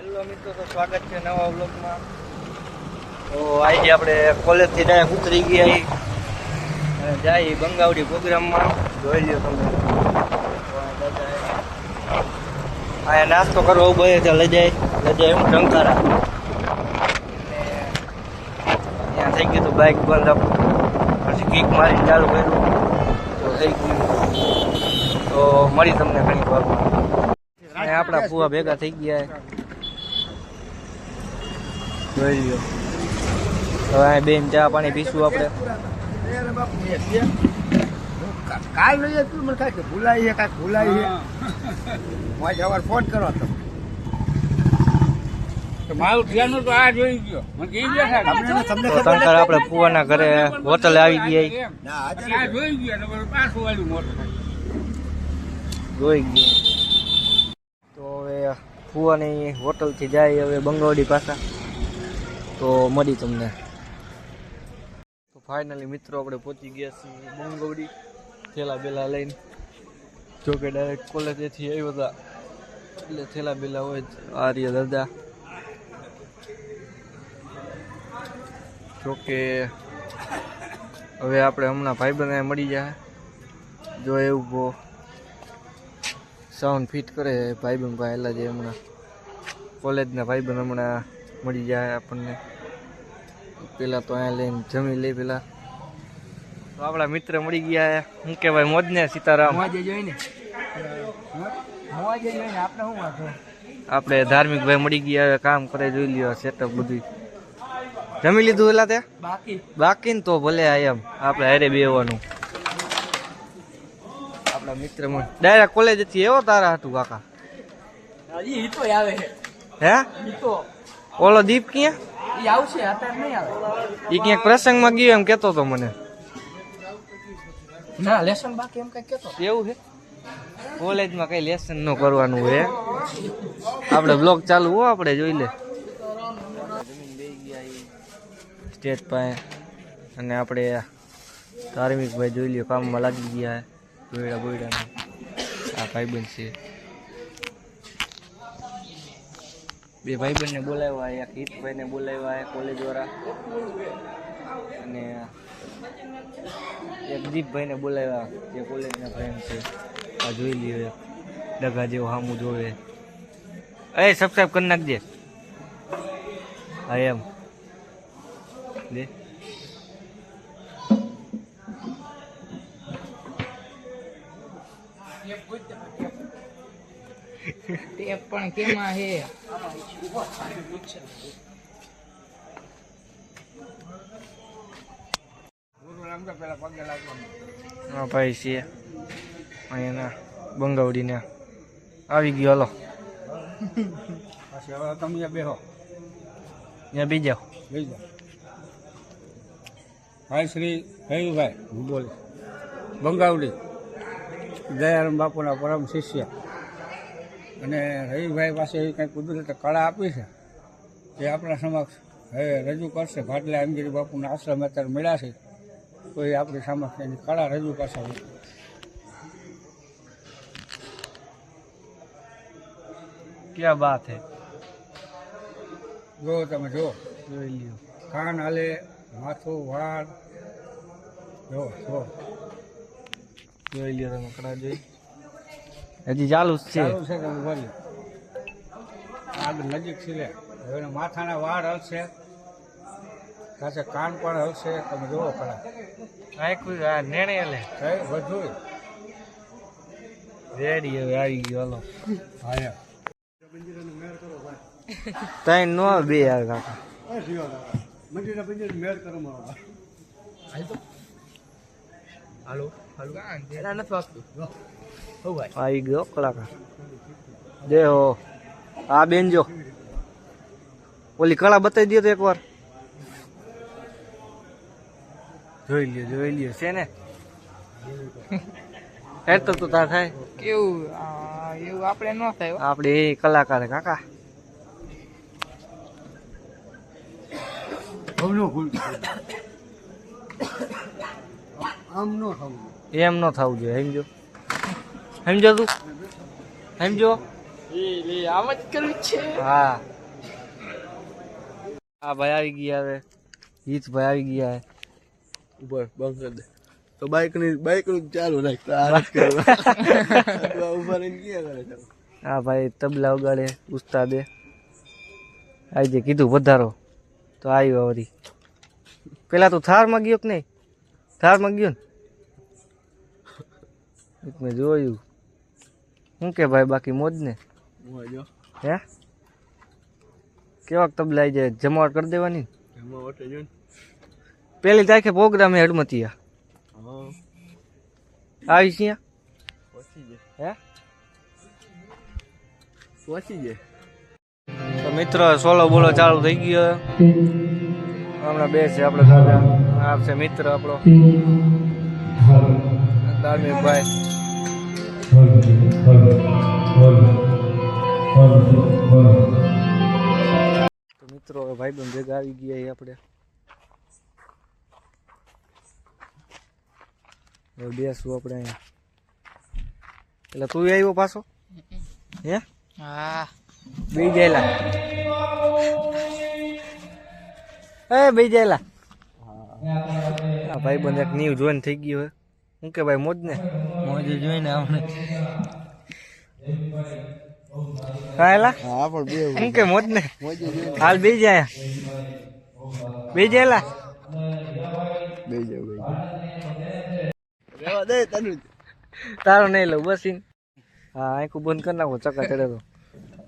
Hello મિત્રો, તો સ્વાગત છે નવા વ્લોગમાં. તો આજે આપણે કોલેજથી ડાયરેક્ટ ઉતરી ગયા અને જાય બંગાવડી પ્રોગ્રામમાં. જોઈ લ્યો તમે, અહીંયા નાસ્તો કરવો ઉભો છે. લઈ જાય હું ટંકારા. ત્યાં થઈ ગયું હતું બાઇક બંધ આપણું, પછી કિક મારીને ચાલુ કર્યું તો થઈ ગયું. તો મળી તમને ઘણી વારમાં. આપણા ફુવા ભેગા થઈ ગયા. જોઈ લ્યો. હવે અહીં બેન ચા પાણી પીશું આપણે. કાલ લઈએ તું મને કાંઈ ભૂલાઈએ કાંઈક ભૂલાઈએ મારે સવાર ફોન કરો તો મારું ધ્યાન તો આ જોઈ ગયો મને કહી ગયા તંકર આપણે ફુવાના ઘરે હોટલે આવી ગયા. જોઈ ગયો પાછું વાળ્યું મોટું જોઈ ગયું. તો હવે ફુવાની હોટલથી જાય હવે બંગાવડી પાછા. તો મળી તમને. તો ફાઇનલી મિત્રો આપણે પહોંચી ગયા છીએ બંગાવડી થેલા બેલા લઈને. જોકે ડાયરેક્ટ કોલેજેથી આવ્યા હતા એટલે થેલા બેલા હોય આર્ય દાદા. જોકે હવે આપણે હમણાં ભાઈબંધ મળી જાય. જો એવું બહુ સાઉન્ડ ફિટ કરે ભાઈબંધ પહેલાં જે હમણાં કોલેજના ભાઈબંધ હમણાં મળી જાય આપણને. પેલા તો અહીંયા લઈને જમી લઈ. પેલા તો આપણા મિત્ર મળી ગયા. શું કહેવાય, મોજને સીતારામ. આપણે ધાર્મિક ભાઈ મળી ગયા. હવે કામ કરે, જોઈ લ્યો સેટઅપ બધું. જમી લીધું પેલા તે બાકી ને તો ભલે એમ આપણે હારે બેવાનું. આપણા મિત્ર ડાયરેક્ટ કોલેજ થી એવો તારા હતું કાકા. હે ઓલો દીપ ક્યાં એ ક્યાંક પ્રસંગમાં ગયો એમ કેતો તો મને. ના લેસન બાકી એમ કઈ કેતો. એવું છે કોલેજમાં કઈ લેસન ન કરવાનું હોય. આપણે બ્લોગ ચાલુ હો, આપણે જોઈ લે. જમીન બે ગયા સ્ટેજ પાસે અને આપણે ધાર્મિક ભાઈ જોઈ લ્યો કામમાં લાગી ગયા. ગોયડા ગોયડા આ ભાઈબંધ છે. બે ભાઈબંધને બોલાવ્યા, એક હિતભાઈને બોલાવ્યા કોલેજ વાળા, અને એક દીપભાઈને બોલાવ્યા જે કોલેજના ફ્રેન્ડ છે. આ જોઈ લ્યો ડગા જેવો સામું જોવે. એ સબસ્ક્રાઈબ કરી નાખજે. હા એમ દે. ટેપ પણ કેમાં હે? હા ભાઈ છે અહીંયાના બંગાવડીને આવી ગયો. હલો પછી હવે તમે બેહો ત્યાં બી જાઓ. ભાઈ શ્રી હયુભાઈ હું બોલે બંગાવડી દયારામ બાપુના પરમ શિષ્ય. અને રવિભાઈ પાસે એવી કંઈ કુદરતે કળા આપી છે એ આપણા સમક્ષ હવે રજૂ કરશે. ભાટલા એમગીરી બાપુના આશ્રમ અત્યારે મળ્યા છે તો એ આપણી સમક્ષ એની કળા રજૂ કરશે. ક્યાં બાત હે. જો તમે જો જોઈ લ્યો. કાન હાલે, માથું, વાળ જો જો જોઈ લ્યો તમે કળા જોઈ. હજી ચાલુ જ છે. ચાલુ છે તમે બોલી આગળ નજીક છે. હવે માથાના વાળ હલશે, સાથે કાન પણ હલશે. તમે જુઓ ખરા આ નેણે લે બધું રેડી. હવે આવી ગયો. હલો હા તઈ નો બે યાર કાકા. હાલો હાલો એના નથી વાગતું. હો ભાઈ આવી ગયો કલાકાર. જે હો આ બેન જો ઓલી કળા બતાવી દો તો એકવાર. જોઈ લ્યો છે ને. હેડ તો તાર થાય કેવું એવું આપણે ન થાય. આપણે એ કલાકાર કાકા. આમ ન થવું એમ ન થવું જોઈએ. સમજો તું સમજો આમ જ કરવું છે. હા હા ભાઈ આવી ગયા હવે હિતભાઈ આવી ગયા હે ઉપર બંધ કરી દે તો બાઇક નું ચાલુ રાખ તો આ જ કરવા ઉભા રહીને ક્યાં કરે છે હા ભાઈ તબલા વગાડે ઉસ્તાદે આજે કીધું વધારો તો આવ્યો વળી પેલા તું થારમાં ગયો કે નહીં થારમાં ગયો ને મેં જોયું શું કે ભાઈ બાકી મોજ ને મોજો હે કેવાક તબલા આવી જાય જમાવટ કરી દેવાની એમાં વટે જો ને પેલી તારીખે પ્રોગ્રામ હે હડમતિયા હા આવીશ અહીંયા પહોંચી જાય હે પહોંચી જાય તો મિત્રો સોલો બોલો ચાલુ થઈ ગયો હમણાં બે છે આપણે દાદા આ છે મિત્ર આપણો ધાર્મિકભાઈ તો મિત્રો હવે ભાઈબંધ ભેગા આવી ગયા આપણે હવે બેસવું આપણે અહીંયા એટલે તું આવ્યો પાછો હે હા બે જાયલા એ બે જાયલા હા ભાઈબંધ એક ન્યૂ જોઈન થઈ ગયું હે શું કે ભાઈ મોજ ને મોજ જોઈને આપણે કાયલા હા પણ બે શું કે મોજ ને મોજો જોઈને હાલ બે જાય બે જાયલા બે જાવ રેવા દે તને તારો નહીં લઉં બસ હા આંખું બંધ કરી નાખો ચકા ચડે તો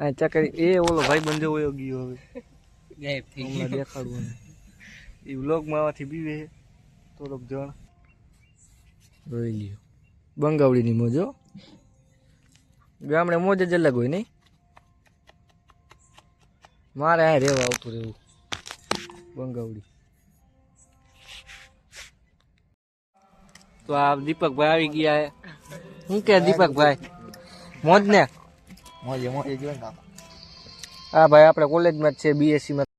આ ચકા એ ઓલો ભાઈ બંધ વયો ગયો હવે ગાયબ થઈ હમણાં દેખાડવું એ વ્લોગમાં આવાથી બીવે થોડોક જણ જોઈ લ્યો બંગાવડીની મોજ હો ગામડે મોજ જ અલગ હોય નહીં મારે આ રહેવા આવતું રહેવું બંગાવડી તો આ દીપકભાઈ આવી ગયા હે શું કે દીપકભાઈ મોજ ને મોજે મોજે જો ને હા ભાઈ આપણે કોલેજમાં જ છે બીએસસી માં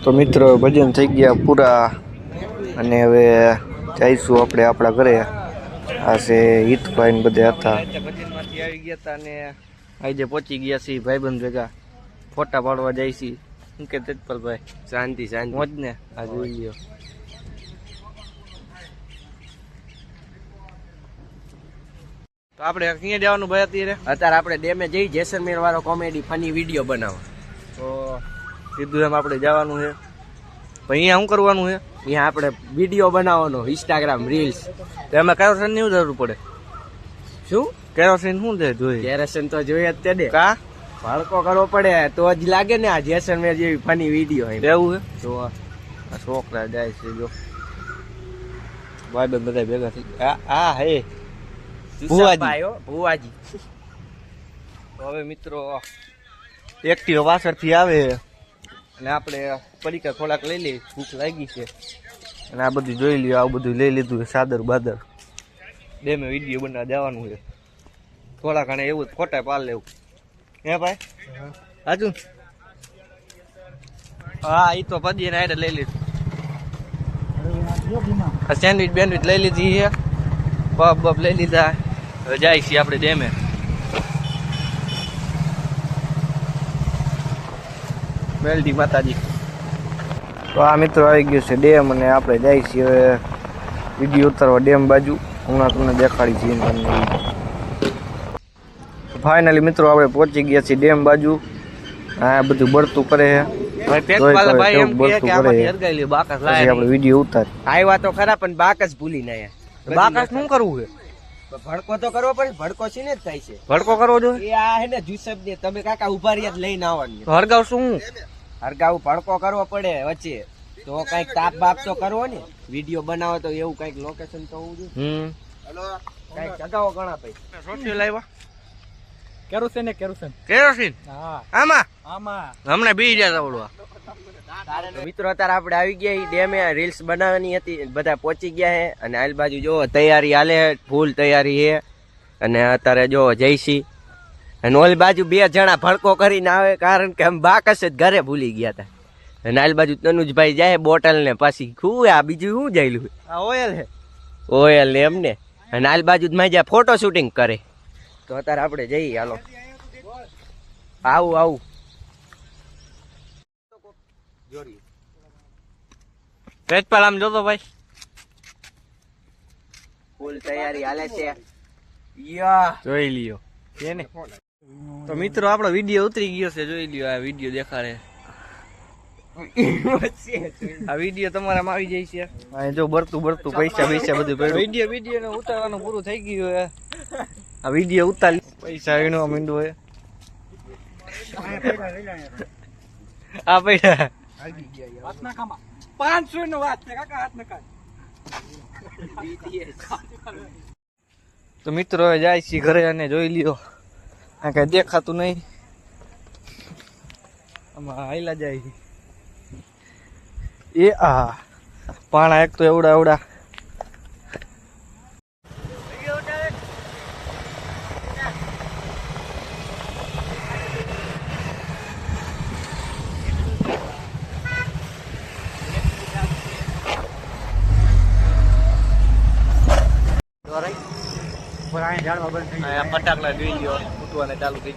તો મિત્રો ભજન થઈ ગયા પૂરા અને હવે જઈશું આપણે આપણા ઘરે આ છે હિતભાઈ ને બધા હતા ભજનમાંથી આવી ગયા હતા અને આજે પહોંચી ગયા છીએ ભાઈબંધ ભેગા ફોટા પાડવા જાય છીએ શું કે તેજપાલભાઈ શાંતિ શાંતિ મોજ ને આ જોઈ લ્યો તો આપણે ક્યાં જવાનું ભાઈ અત્યારે આપણે ડેમે જઈ જેસલમેર વાળો કોમેડી ફની વિડીયો બનાવો તો સીધું એમ આપણે જવાનું છે અહીંયા શું કરવાનું છે અહીંયા આપણે વિડીયો બનાવવાનો ઇન્સ્ટાગ્રામ રીલ્સ તો એમાં કેરોસીન ની જરૂર પડે શું કેરોસીન શું છે જોઈએ કેરેસન તો જોઈએ જ તે દે કા ભડકો કરવો પડે તો જ લાગે ને આ જેસલમેર જેવી ફની વિડીયો એવું છે તો આ છોકરા જાય છે જો ભાઈ બંધ બધા ભેગા થઈ હા હે ભુવાજી તો હવે મિત્રો એક્ટિવ પાછળથી આવે અને આપણે પડીકા થોડાક લઈ લઈએ ભૂખ લાગી છે અને આ બધું જોઈ લ્યો આવું બધું લઈ લીધું છે સાદર બાદર બે મેં વિડીયો બનાવવા જવાનું છે થોડા ઘણા એવું ફોટા પાડ લેવું હે ભાઈ હાજુ હા એ તો પદી ને લઈ લીધું સેન્ડવીચ બેન્ડવીચ લઈ લીધી છે પબ બબ લઈ લીધા હવે જાય છીએ આપણે ડેમે વેલડી માતાજી તો આ મિત્રો આવી ગયો છે ડેમ અને આપણે જાય છીએ હવે વિડીયો ઉતારવા ડેમ બાજુ હમણાં તમને દેખાડી છીએ તમને ફાઇનલી મિત્રો આપણે પહોંચી ગયા છીએ ડેમ બાજુ આ બધું બળતું કરે છે આપણે વિડીયો ઉતાર આવ્યા તો ખરા પણ બાકસ ભૂલી ના બાકાશ શું કરવું છે ભડકો તો કરવો પડે ભડકો છે ને જ થાય છે ભડકો કરવો જોઈએ એ આ હે ને જુસબ ને તમે કાકા ઉભા રહ્યા લઈને આવવાની હરગાવ શું હરગાવ ભડકો કરવો પડે વચ્ચે તો કઈક તાપ બાપ તો કરવો ને વિડીયો બનાવો તો એવું કઈક લોકેશન તો હોવું જોઈએ કઈક જગાવો ઘણા ભાઈ રોટી લાવ્યા કેરોસીન કેરોસીન કેરોસીન હા આમાં આમાં હમણાં બી જાય આવડવા મિત્રો અત્યારે આપણે આવી ગયા ડેમે રીલ્સ બનાવવાની હતી બધા પહોંચી ગયા છે અને આલ બાજુ જો તૈયારી હાલે ફૂલ તૈયારી છે અને અત્યારે જો જયસી અને ઓલી બાજુ બે જણા ભડકો કરીને આવે કારણ કે આમ બાકસ જ ઘરે ભૂલી ગયા હતા અને આલ બાજુ તનુજભાઈ જાય બોટલ ને પાછી ખું આ બીજું શું જાયેલું આ ઓયલ હે ઓયલ ને એમને અને આલ બાજુ માં જ્યાં ફોટો શૂટિંગ કરે તો અત્યારે આપણે જઈએ હાલો આવું તેજપાલ આમ જોતો ભાઈ ફૂલ તૈયારી હાલે છે યા જોઈ લ્યો એને તો મિત્રો આપણો વિડીયો ઉતરી ગયો છે જોઈ લ્યો આ વિડીયો દેખાડે આ વિડીયો તમારામાં આવી જાય છે આ જો બરતું પૈસા બધું પડ્યું વિડીયો ને ઉતારવાનું પૂરું થઈ ગયું હે આ વિડીયો ઉતારી પૈસા વીણવા માંડ્યો હે આ પૈસા 500 નો વાત છે કાકા હાથ નકા તો મિત્રો હવે જાય છે ઘરે અને જોઈ લ્યો આ કઈ દેખાતું નહીં આમાં હાઈલા જાય એ આ પાણા એક તો એવડા ફટાકડા જોઈ લ્યો ફૂટવાને ચાલુ થઈ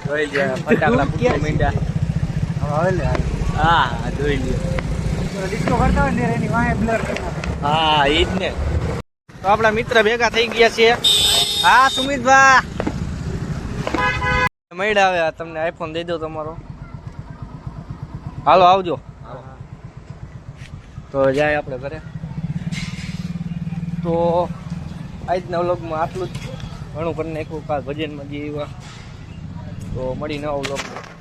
જોઈ લ્યો ફટાકડા ફૂટવા માંડ્યા હા જોઈ લ્યો હા એ જ ને તો આપણા મિત્ર ભેગા થઈ ગયા છે હા સુમિતભા મળ્યા આવે તમને આઈફોન દઈ દો તમારો હાલો આવજો તો જાય આપણે ઘરે તો આજના વ્લોગમાં આટલું જ ઘણું કરી નાખ્યું કાલ ભજનમાં જે એવા તો મળી નવા વ્લોગમાં